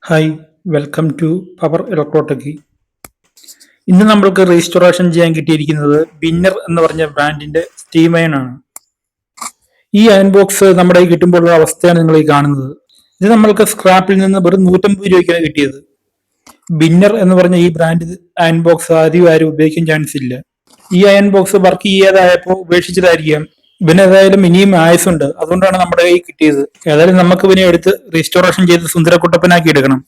Hi welcome to power electrotech. ഇന്ന് നമ്മൾക്ക് restoration ചെയ്യാൻ കിട്ടിയിരിക്കുന്നത് ബിന്നർ എന്ന് പറഞ്ഞ ബ്രാൻഡിന്റെ സ്റ്റീം അയൺ ആണ്. ഈ അയൺ ബോക്സ് നമ്മുടെ കയ്യിൽ കിട്ടുമ്പോഴുള്ള അവസ്ഥയാണ് നിങ്ങൾ ഈ കാണുന്നത്. ഇത് നമ്മൾക്ക് സ്ക്രാപ്പിൽ നിന്ന് വെറും 150 രൂപയ്ക്കാണ് കിട്ടിയത്. ബിന്നർ എന്ന് പറഞ്ഞ ഈ ബ്രാൻഡ് അയൺ ബോക്സ് ആരും ഉപയോഗിക്കാൻ ചാൻസ് ഇല്ല. ഈ അയൺ ബോക്സ് വർക്ക് ചെയ്യാതായപ്പോൾ ഉപേക്ഷിച്ചതായിരിക്കാം. ഇവന് ഏതായാലും ഇനിയും ആയുസുണ്ട്, അതുകൊണ്ടാണ് നമ്മുടെ കയ്യിൽ കിട്ടിയത്. ഏതായാലും നമുക്ക് ഇവനെ എടുത്ത് റീസ്റ്റോറേഷൻ ചെയ്ത് സുന്ദരക്കുട്ടപ്പനാക്കി എടുക്കണം.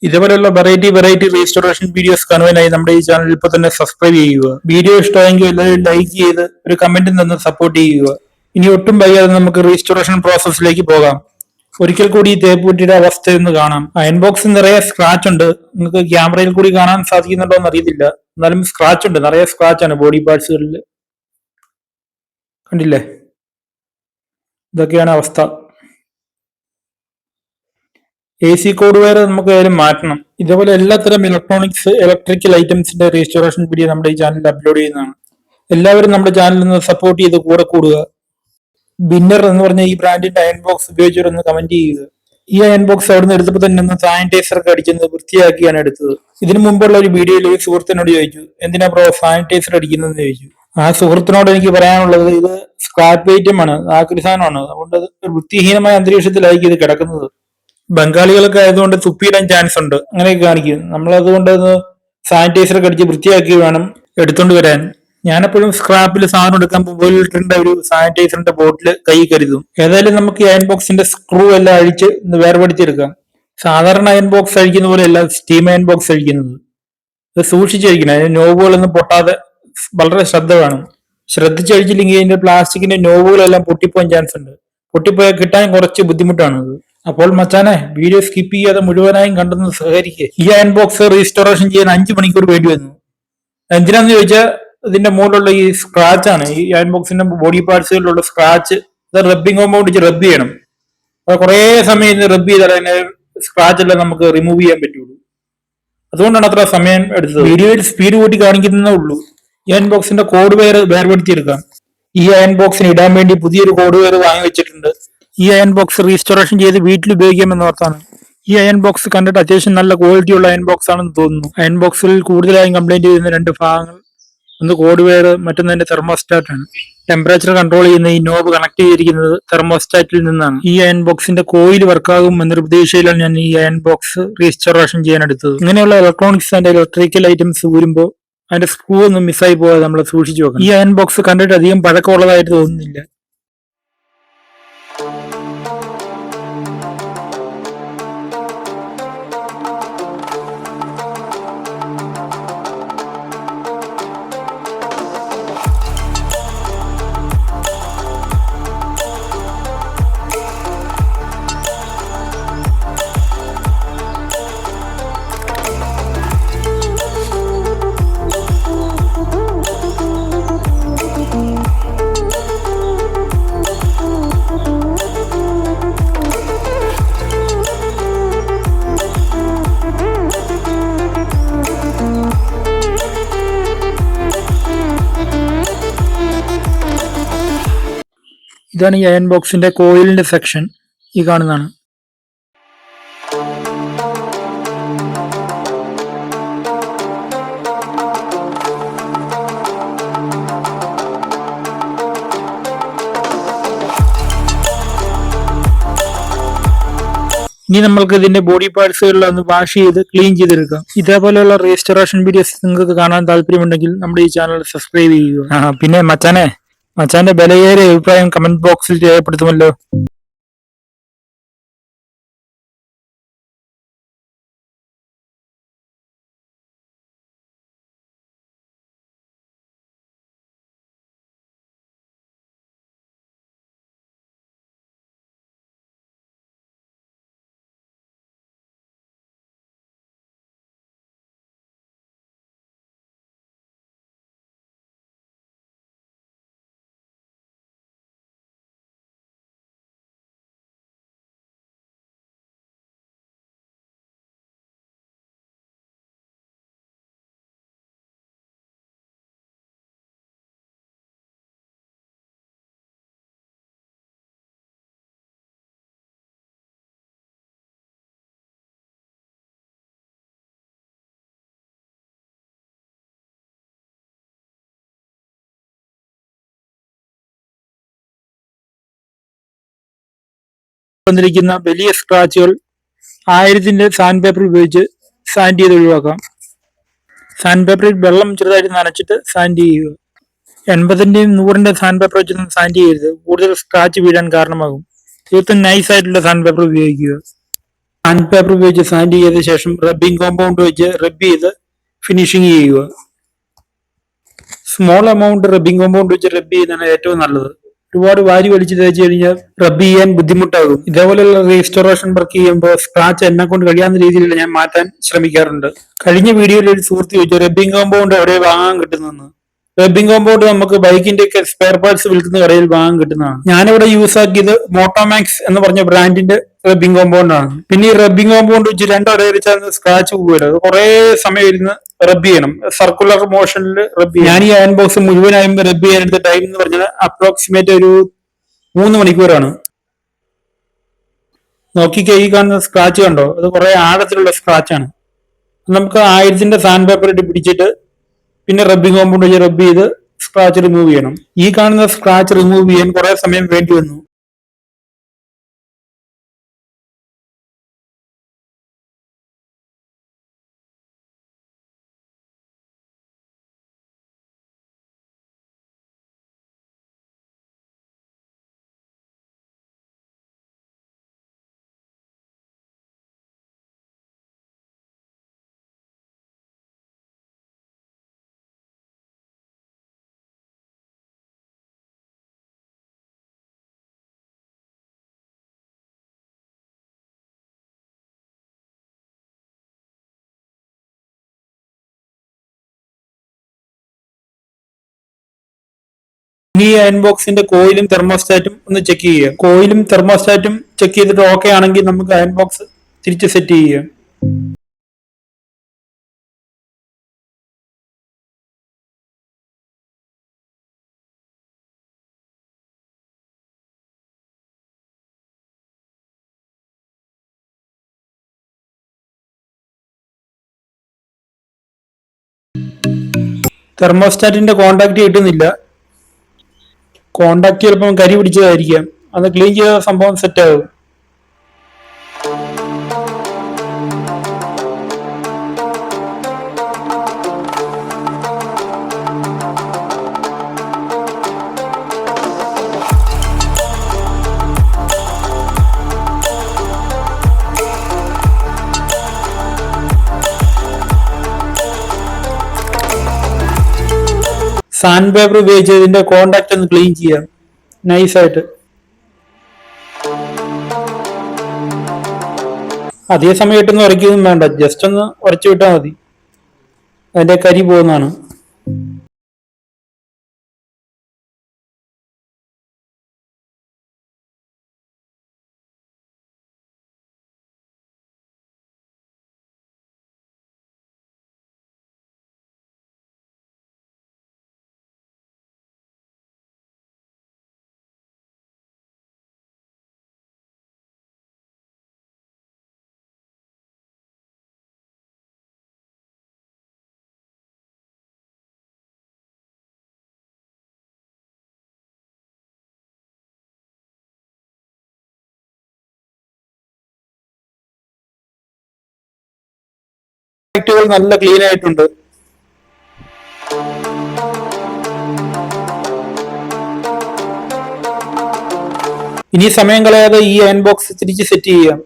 ഇതുപോലെയുള്ള വെറൈറ്റി റീസ്റ്റോറേഷൻ വീഡിയോസ് കാണുവാനായി നമ്മുടെ ഈ ചാനൽ ഇപ്പോൾ തന്നെ സബ്സ്ക്രൈബ് ചെയ്യുക. വീഡിയോ ഇഷ്ടമായെങ്കിൽ എല്ലാവരും ലൈക്ക് ചെയ്ത് ഒരു കമന്റും തന്ന് സപ്പോർട്ട് ചെയ്യുക. ഇനി ഒട്ടും വൈകാതെ നമുക്ക് റീസ്റ്റോറേഷൻ പ്രോസസ്സിലേക്ക് പോകാം. ഒരിക്കൽ കൂടി ഈ തേപ്പുകുറ്റിയുടെ അവസ്ഥ ഒന്ന് കാണാം. അയൺ ബോക്സ് നിറയെ സ്ക്രാച്ച് ഉണ്ട്. നിങ്ങൾക്ക് ക്യാമറയിൽ കൂടി കാണാൻ സാധിക്കുന്നുണ്ടോ എന്ന് അറിയത്തില്ല, എന്നാലും സ്ക്രാച്ച് ഉണ്ട്, നിറയെ സ്ക്രാച്ച് ആണ് ബോഡി പാർട്സുകളിൽ. കണ്ടില്ലേ, ഇതൊക്കെയാണ് അവസ്ഥ. AC കോഡ് വയർ നമുക്ക് ഏതായാലും മാറ്റണം. ഇതേപോലെ എല്ലാത്തരം ഇലക്ട്രിക്കൽ ഐറ്റംസിന്റെ റീസ്റ്റോറേഷൻ വീഡിയോ നമ്മുടെ ഈ ചാനലിൽ അപ്ലോഡ് ചെയ്യുന്നതാണ്. എല്ലാവരും നമ്മുടെ ചാനലിൽ നിന്ന് സപ്പോർട്ട് ചെയ്ത് കൂടെ കൂടുക. ബിന്നർ എന്ന് പറഞ്ഞ ഈ ബ്രാൻഡിന്റെ അയൺ ബോക്സ് ഉപയോഗിച്ചവരൊന്ന് കമന്റ് ചെയ്യുക. ഈ അയൺ ബോക്സ് അവിടുന്ന് എടുത്തപ്പോൾ തന്നെ ഒന്ന് സാനിറ്റൈസർ ഒക്കെ അടിച്ചെന്ന് വൃത്തിയാക്കിയാണ് എടുത്തത്. ഇതിനു മുമ്പുള്ള ഒരു വീഡിയോയിൽ ഒരു സുഹൃത്തിനോട് ചോദിച്ചു, എന്തിനാ ബ്രോ സാനിറ്റൈസർ അടിക്കുന്നതെന്ന് ചോദിച്ചു. ആ സുഹൃത്തിനോട് എനിക്ക് പറയാനുള്ളത്, ഇത് സ്ക്രാപ്പ് ഐറ്റം ആണ്, ആക്രി സാധനമാണ്, അതുകൊണ്ട് ഒരു വൃത്തിഹീനമായ അന്തരീക്ഷത്തിലായിരിക്കും ഇത് കിടക്കുന്നത്. ബംഗാളികളൊക്കെ ആയതുകൊണ്ട് തുപ്പിയിടാൻ ചാൻസ് ഉണ്ട്, അങ്ങനെയൊക്കെ കാണിക്കും. നമ്മളതുകൊണ്ട് സാനിറ്റൈസർ ഒക്കെ അടിച്ച് വൃത്തിയാക്കി വേണം എടുത്തോണ്ട് വരാൻ. ഞാനെപ്പോഴും സ്ക്രാപ്പിൽ സാധനം എടുക്കാൻ പോകുമ്പോൾ 1 ലിറ്ററിന്റെ ഒരു സാനിറ്റൈസറിന്റെ ബോട്ടിൽ കൈ കരുതും. ഏതായാലും നമുക്ക് ഈ അയൺ ബോക്സിന്റെ സ്ക്രൂ എല്ലാം അഴിച്ച് വേർപെടുത്തിയെടുക്കാം. സാധാരണ അയൺ ബോക്സ് അഴിക്കുന്ന പോലെയല്ല സ്റ്റീം അയൺ ബോക്സ് അഴിക്കുന്നത്. ഇത് സൂക്ഷിച്ചിരിക്കണം, അതിന് നോബുകളൊന്നും പൊട്ടാതെ വളരെ ശ്രദ്ധ വേണം. ശ്രദ്ധിച്ചഴിച്ചില്ലെങ്കിൽ അതിന്റെ പ്ലാസ്റ്റിക്കിന്റെ നോബുകളെല്ലാം പൊട്ടിപ്പോകാൻ ചാൻസ് ഉണ്ട്. പൊട്ടിപ്പോയാൽ കിട്ടാൻ കുറച്ച് ബുദ്ധിമുട്ടാണ് അത്. അപ്പോൾ മച്ചാനെ, വീഡിയോ സ്കിപ്പ് ചെയ്യാതെ മുഴുവനായും കണ്ടെന്ന് സഹകരിക്കുക. ഈ അയൺ ബോക്സ് റീസ്റ്റോറേഷൻ ചെയ്യാൻ 5 മണിക്കൂർ വേണ്ടി വന്നു. എന്തിനാന്ന് ചോദിച്ചാൽ ഇതിന്റെ മുകളിലുള്ള ഈ സ്ക്രാച്ച് ആണ്, ഈ അയൺ ബോക്സിന്റെ ബോഡി പാർട്സുകളിലുള്ള സ്ക്രാച്ച്. ഇത് റബ്ബിംഗ് കോമ്പൗണ്ട് വെച്ച് റബ്ബ് ചെയ്യണം. അത് കുറേ സമയം ഇത് റബ്ബ് ചെയ്താൽ അതിന്റെ സ്ക്രാച്ച് എല്ലാം നമുക്ക് റിമൂവ് ചെയ്യാൻ പറ്റുള്ളൂ. അതുകൊണ്ടാണ് അത്ര സമയം എടുത്തത്. വീഡിയോയിൽ സ്പീഡ് കൂട്ടി കാണിക്കുന്നതേ ഉള്ളൂ. ഈ അയൺ ബോക്സിന്റെ കോഡ് വെയർ വേർപെടുത്തിയെടുക്കാം. ഈ അയൺ ബോക്സിന് ഇടാൻ വേണ്ടി പുതിയൊരു കോഡ് വെയർ വാങ്ങി വെച്ചിട്ടുണ്ട്. ഈ അയൺ ബോക്സ് റീസ്റ്റോറേഷൻ ചെയ്ത് വീട്ടിൽ ഉപയോഗിക്കാമെന്ന് ഓർത്താണ്. ഈ അയൺ ബോക്സ് കണ്ടിട്ട് അത്യാവശ്യം നല്ല ക്വാളിറ്റിയുള്ള അയൺ ബോക്സ് ആണെന്ന് തോന്നുന്നു. അയൺ ബോക്സിൽ കൂടുതലായും കംപ്ലൈന്റ് ചെയ്യുന്ന 2 ഭാഗങ്ങൾ, ഒന്ന് കോഡ് വെയർ, മറ്റൊന്ന് തെർമോസ്റ്റാറ്റ് ആണ്. ടെമ്പറേച്ചർ കൺട്രോൾ ചെയ്യുന്ന ഈ നോബ് കണക്ട് ചെയ്തിരിക്കുന്നത് തെർമോസ്റ്റാറ്റിൽ നിന്നാണ്. ഈ അയൺ ബോക്സിന്റെ കോയിൽ വർക്കാകും എന്നൊരു പ്രതീക്ഷയിലാണ് ഞാൻ ഈ അയൺ ബോക്സ് റീസ്റ്റോറേഷൻ ചെയ്യാൻ എടുത്തത്. ഇങ്ങനെയുള്ള ഇലക്ട്രോണിക്സ് ആൻഡ് ഇലക്ട്രിക്കൽ ഐറ്റംസ് ഊരുമ്പോൾ അതിന്റെ സ്ക്രൂ ഒന്നും മിസ്സായി പോകാതെ നമ്മൾ സൂക്ഷിച്ചു വെക്കണം. ഈ അയൺ ബോക്സ് കണ്ടിട്ട് അധികം പഴക്കമുള്ളതായിട്ട് തോന്നുന്നില്ല. ഇതാണ് ഈ അയൺ ബോക്സിന്റെ കോയിലിന്റെ സെക്ഷൻ, ഈ കാണുന്നതാണ്. ഇനി നമ്മൾക്ക് ഇതിന്റെ ബോഡി പാർട്സുകളിലൊന്ന് വാഷ് ചെയ്ത് ക്ലീൻ ചെയ്തെടുക്കാം. ഇതേപോലെയുള്ള റീസ്റ്റോറേഷൻ വീഡിയോസ് നിങ്ങൾക്ക് കാണാൻ താല്പര്യമുണ്ടെങ്കിൽ നമ്മുടെ ഈ ചാനൽ സബ്സ്ക്രൈബ് ചെയ്യുക. പിന്നെ മച്ചാന്റെ വിലയേറിയ അഭിപ്രായം കമന്റ് ബോക്സിൽ രേഖപ്പെടുത്തുമല്ലോ. വന്നിരിക്കുന്ന വലിയ സ്ക്രാച്ചുകൾ 1000 സാൻഡ് പേപ്പർ ഉപയോഗിച്ച് സാൻഡ് ചെയ്ത് ഒഴിവാക്കാം. സാൻഡ് പേപ്പറിൽ വെള്ളം ചെറുതായിട്ട് നനച്ചിട്ട് സാൻഡ് ചെയ്യുക. 80ന്റെയും 100ന്റെയും സാൻഡ് പേപ്പർ വെച്ചൊന്നും സാൻഡ് ചെയ്യരുത്, കൂടുതൽ സ്ക്രാച്ച് വീഴാൻ കാരണമാകും. തീർത്തും നൈസ് ആയിട്ടുള്ള സാൻഡ് പേപ്പർ ഉപയോഗിക്കുക. സാൻഡ് പേപ്പർ ഉപയോഗിച്ച് സാൻഡ് ചെയ്ത ശേഷം റബ്ബിംഗ് കോമ്പൗണ്ട് വെച്ച് റബ്ബ് ചെയ്ത് ഫിനിഷിംഗ് ചെയ്യുക. സ്മോൾ എമൗണ്ട് റബ്ബിംഗ് കോമ്പൗണ്ട് വെച്ച് റബ്ബ് ചെയ്യുന്നതാണ് ഏറ്റവും നല്ലത്. ഒരുപാട് വാരി വലിച്ച് തേച്ച് കഴിഞ്ഞാൽ റബ്ബ് ചെയ്യാൻ ബുദ്ധിമുട്ടാകും. ഇതേപോലെയുള്ള റീസ്റ്റോറേഷൻ വർക്ക് ചെയ്യുമ്പോൾ സ്ക്രാച്ച് എന്നെ കൊണ്ട് കഴിയാവുന്ന രീതിയിൽ ഞാൻ മാറ്റാൻ ശ്രമിക്കാറുണ്ട്. കഴിഞ്ഞ വീഡിയോയിൽ ഒരു സുഹൃത്ത് ചോദിച്ചു റബ്ബിംഗ് കോമ്പൗണ്ട് എവിടെ വാങ്ങാൻ കിട്ടുന്നെന്ന്. റബ്ബിംഗ് കോമ്പൗണ്ട് നമുക്ക് ബൈക്കിന്റെ ഒക്കെ സ്പെയർ പാർട്സ് വിൽക്കുന്ന കടയിൽ വാങ്ങാൻ കിട്ടുന്നതാണ്. ഞാനിവിടെ യൂസ് ആക്കിയത് മോട്ടോമാക്സ് എന്ന് പറഞ്ഞ ബ്രാൻഡിന്റെ റബ്ബിംഗ് കോമ്പൗണ്ട് ആണ്. പിന്നെ ഈ റബ്ബിംഗ് കോമ്പൗണ്ട് വെച്ച് രണ്ടൊരച്ചാൽ സ്ക്രാച്ച് പോകില്ല. അത് കുറെ സമയം ഇരുന്ന് റബ്ബ് ചെയ്യണം, സർക്കുലർ മോഷനിൽ റബ്ബ് ചെയ്യണം. ഞാൻ ഈ അയൺ ബോക്സ് മുഴുവനായും റബ്ബ് ചെയ്യാൻ എടുത്ത ടൈം എന്ന് പറഞ്ഞാൽ അപ്രോക്സിമേറ്റ് ഒരു 3 മണിക്കൂറാണ്. നോക്കിക്കേ, ഈ കാണുന്ന സ്ക്രാച്ച് കണ്ടോ? അത് കുറെ ആഴത്തിലുള്ള സ്ക്രാച്ചാണ്. നമുക്ക് 1000ന്റെ സാൻഡ് പേപ്പർ ഇട്ട് പിടിച്ചിട്ട് പിന്നെ റബ്ബിംഗ് കോമ്പൗണ്ട് വെച്ച് റബ്ബ് ചെയ്ത് സ്ക്രാച്ച് റിമൂവ് ചെയ്യണം. ഈ കാണുന്ന സ്ക്രാച്ച് റിമൂവ് ചെയ്യാൻ കുറെ സമയം വേണ്ടി വന്നു. ഇനി ഈ അയൺ ബോക്സിന്റെ കോയിലും തെർമോസ്റ്റാറ്റും ഒന്ന് ചെക്ക് ചെയ്യുക. കോയിലും തെർമോസ്റ്റാറ്റും ചെക്ക് ചെയ്തിട്ട് ഓക്കെ ആണെങ്കിൽ നമുക്ക് അയൺ ബോക്സ് തിരിച്ച് സെറ്റ് ചെയ്യുക. തെർമോസ്റ്റാറ്റിന്റെ കോണ്ടാക്ട് കിട്ടുന്നില്ല. കോണ്ടാക്ട് ചിലപ്പോൾ കരി പിടിച്ചതായിരിക്കാം. അത് ക്ലീൻ ചെയ്ത സംഭവം സെറ്റ് ആകും. സാൻഡ് പേപ്പർ ഉപയോഗിച്ച് ഇതിന്റെ കോണ്ടാക്ട് ഒന്ന് ക്ലീൻ ചെയ്യാം നൈസായിട്ട്. അതേ സമയത്തൊന്നും ഉരയ്ക്കൊന്നും വേണ്ട, ജസ്റ്റ് ഒന്ന് ഉരച്ചു വിട്ടാൽ മതി, അതിന്റെ കരി പോകുന്നതാണ്. നല്ല ക്ലീൻ ആയിട്ടുണ്ട്. ഇനി സമയം കളയാതെ ഈ അയൺ ബോക്സ് തിരിച്ച് സെറ്റ് ചെയ്യാം.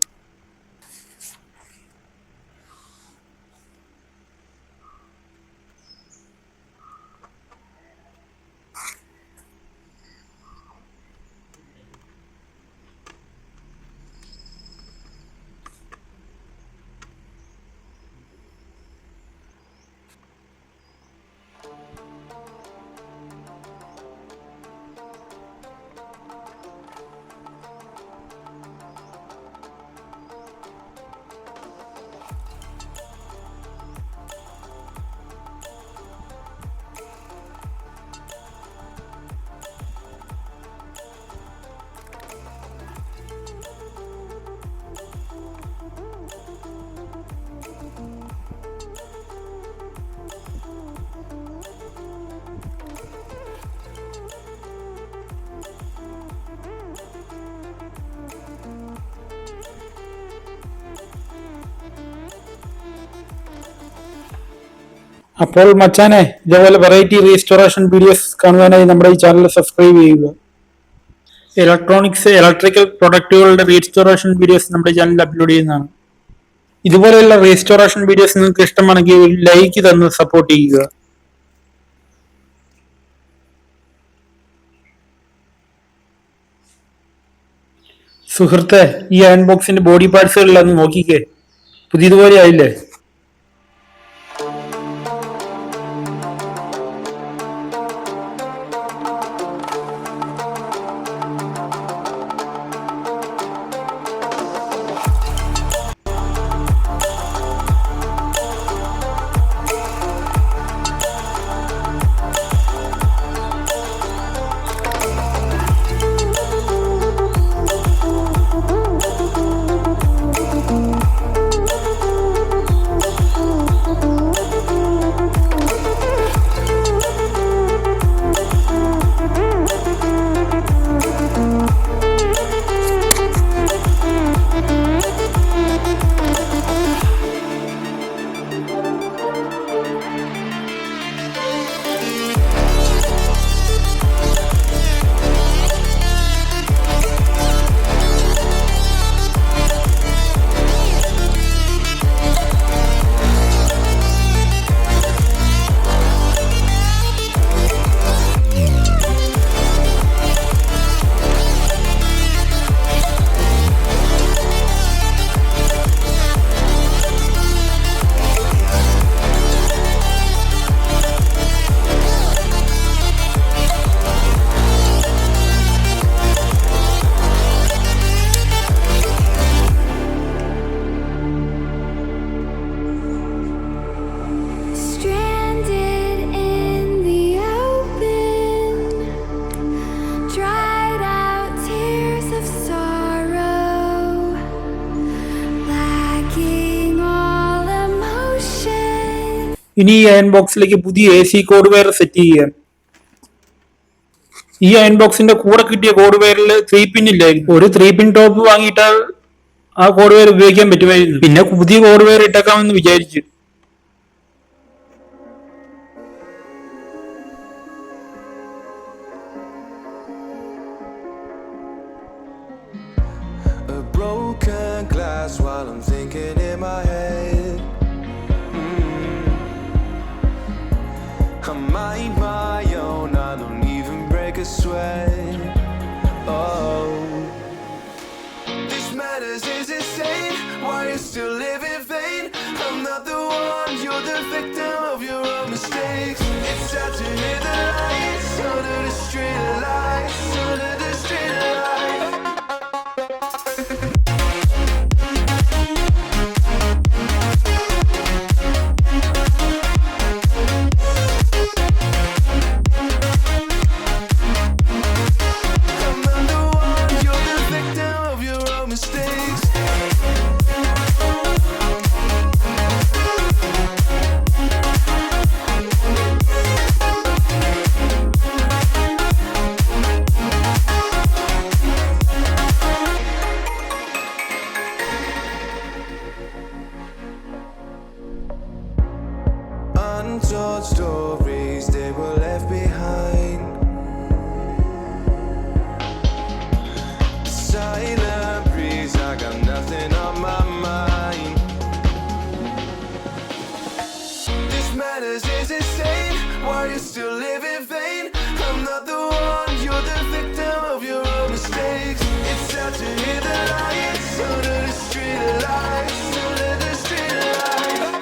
അപ്പോൾ മച്ചാനെ, ഇതേപോലെ വെറൈറ്റി റീസ്റ്റോറേഷൻ വീഡിയോസ് കാണുവാനായി നമ്മുടെ ഈ ചാനൽ സബ്സ്ക്രൈബ് ചെയ്യുക. ഇലക്ട്രിക്കൽ പ്രൊഡക്റ്റുകളുടെ റീസ്റ്റോറേഷൻ വീഡിയോസ് നമ്മുടെ ചാനലിൽ അപ്ലോഡ് ചെയ്യുന്നതാണ്. ഇതുപോലെയുള്ള റീസ്റ്റോറേഷൻ വീഡിയോസ് നിങ്ങൾക്ക് ഇഷ്ടമാണെങ്കിൽ ലൈക്ക് തന്ന് സപ്പോർട്ട് ചെയ്യുക. സുഹൃത്തെ, ഈ അയൺ ബോക്സിന്റെ ബോഡി പാർട്സുകളിലൊന്ന് നോക്കിക്കേ, പുതിയതുപോലെ ആയില്ലേ? ഇനി ഈ അയൺ ബോക്സിലേക്ക് പുതിയ AC കോഡ് വെയർ സെറ്റ് ചെയ്യാൻ. ഈ അയൺ ബോക്സിന്റെ കൂടെ കിട്ടിയ കോഡ് വെയറിൽ 3 പിൻ ഇല്ലായിരുന്നു. ഒരു 3 പിൻ ടോപ്പ് വാങ്ങിയിട്ടാൽ ആ കോഡ് വെയർ ഉപയോഗിക്കാൻ പറ്റുമായിരുന്നു. പിന്നെ പുതിയ കോഡ് വെയർ ഇട്ടേക്കാമെന്ന് വിചാരിച്ചു. I mind my own, I don't even break a sweat. Oh, this madness is insane. Why you still live in vain? I'm not the one, you're the victim of your own mistakes. It's sad to hear the lights under the street lights, under the street lights. Untold stories, they were left behind. Silent breeze, I got nothing on my mind. This madness is insane. Why you still live in vain? I'm not the one, you're the victim of your own mistakes. It's sad to hear the lights under the street lights, under the street lights.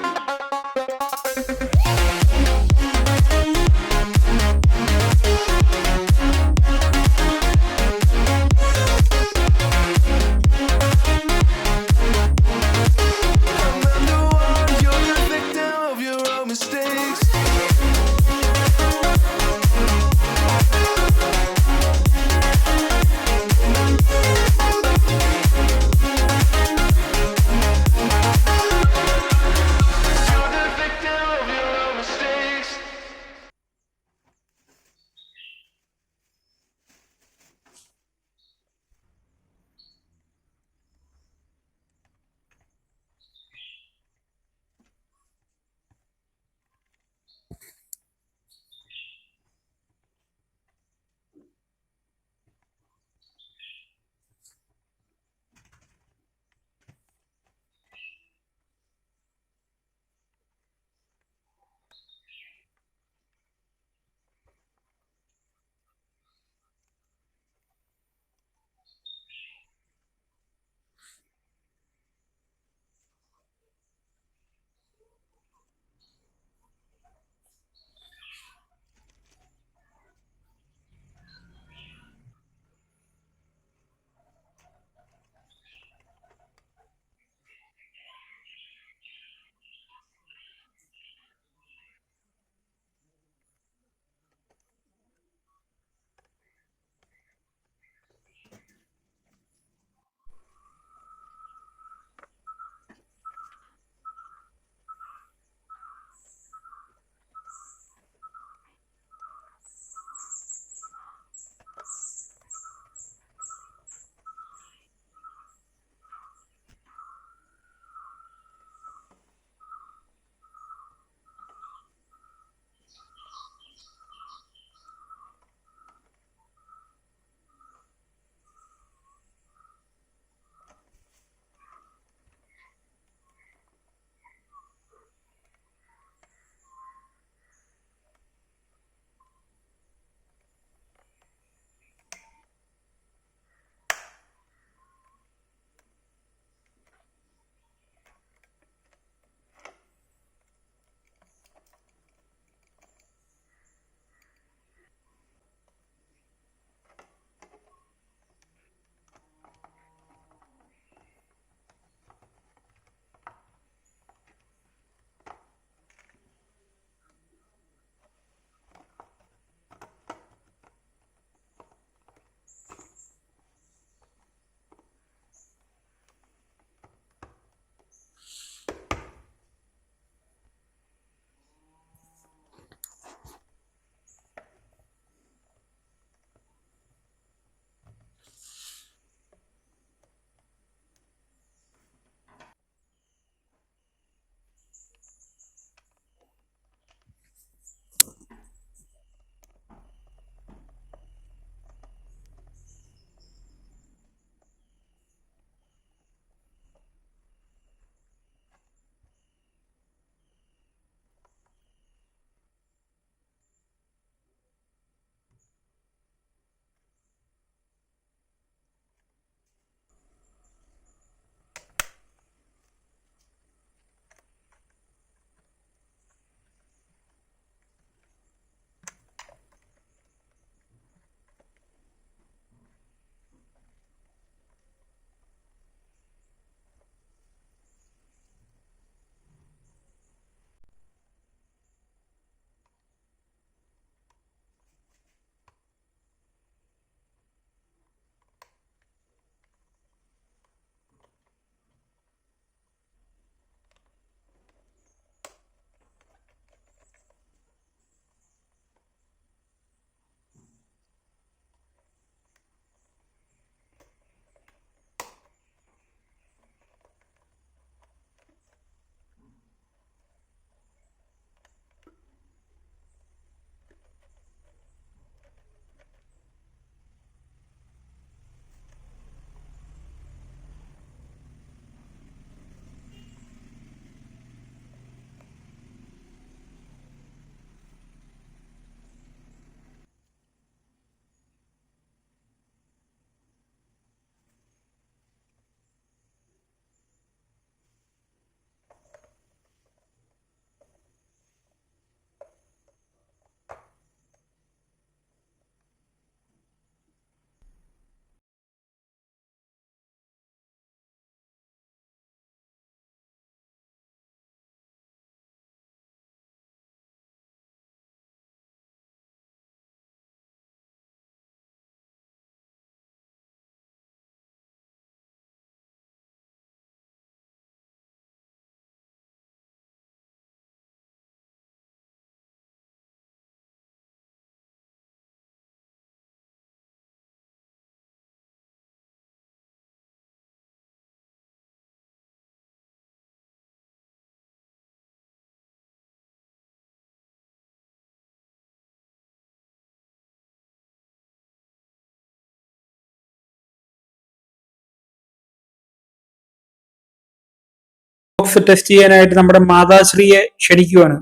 Box test ചെയ്യാനായിട്ട് നമ്മുടെ മാതാശ്രീയെ ക്ഷണിക്കുവാണ്.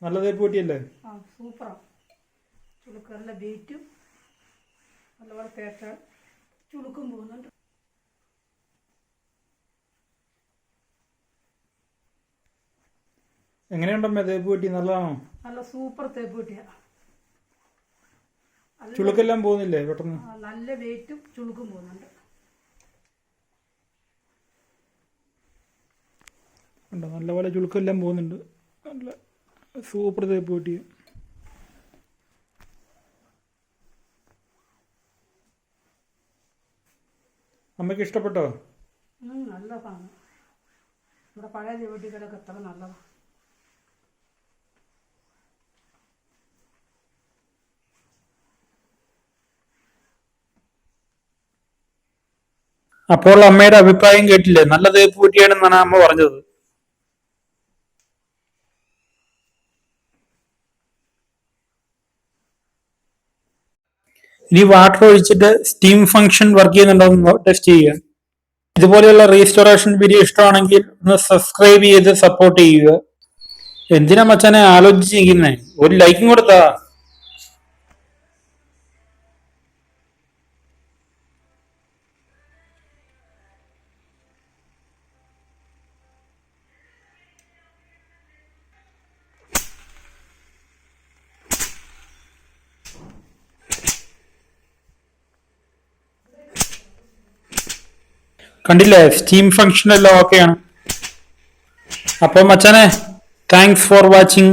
നല്ല തേപ്പ് പൊട്ടിയല്ലേ? സൂപ്പറാണ്. ചുളുക്ക് നല്ല വെയിറ്റും നല്ലപോലെ തേച്ച ചുളുക്കും പോകുന്നുണ്ട്. എങ്ങനെയുണ്ടമ്മേ തേപ്പ് പൊട്ടി? നല്ലതാണോ? നല്ല സൂപ്പർ തേപ്പ് പൊട്ടിയ. ചുളുക്കെല്ലാം പോകുന്നില്ലേ പെട്ടെന്ന്? നല്ല വെയിറ്റും ചുളുക്കും പോകുന്നുണ്ട്. നല്ലപോലെ ചുളുക്കെല്ലാം പോകുന്നുണ്ട്. നല്ല സൂപ്പർ തേപ്പ് പൊട്ടിയ. അമ്മയ്ക്ക് ഇഷ്ടപ്പെട്ടോ? നല്ലതാണ്. നമ്മുടെ പഴയ ചെവിട്ടികളൊക്കെ എത്ര നല്ലതാണ്. അപ്പോൾ അമ്മയുടെ അഭിപ്രായം കേട്ടില്ലേ? നല്ല തേപ്പ് പൊട്ടിയാണെന്നാണ് അമ്മ പറഞ്ഞത്. ഇനി വാട്ടർ ഒഴിച്ചിട്ട് സ്റ്റീം ഫംഗ്ഷൻ വർക്ക് ചെയ്യുന്നുണ്ടോ എന്ന് ടെസ്റ്റ് ചെയ്യുക. ഇതുപോലെയുള്ള റീസ്റ്റോറേഷൻ വീഡിയോ ഇഷ്ടമാണെങ്കിൽ ഒന്ന് സബ്സ്ക്രൈബ് ചെയ്ത് സപ്പോർട്ട് ചെയ്യുക. എന്തിനാ മച്ചാനെ ആലോചിച്ചിരിക്കുന്നേ? ഒരു ലൈക്കും കൊടുത്താ. കണ്ടില്ലേ, സ്റ്റീം ഫംഗ്ഷൻ എല്ലാം ഓക്കെയാണ്. അപ്പോൾ മച്ചാനെ, താങ്ക്സ് ഫോർ വാച്ചിങ്.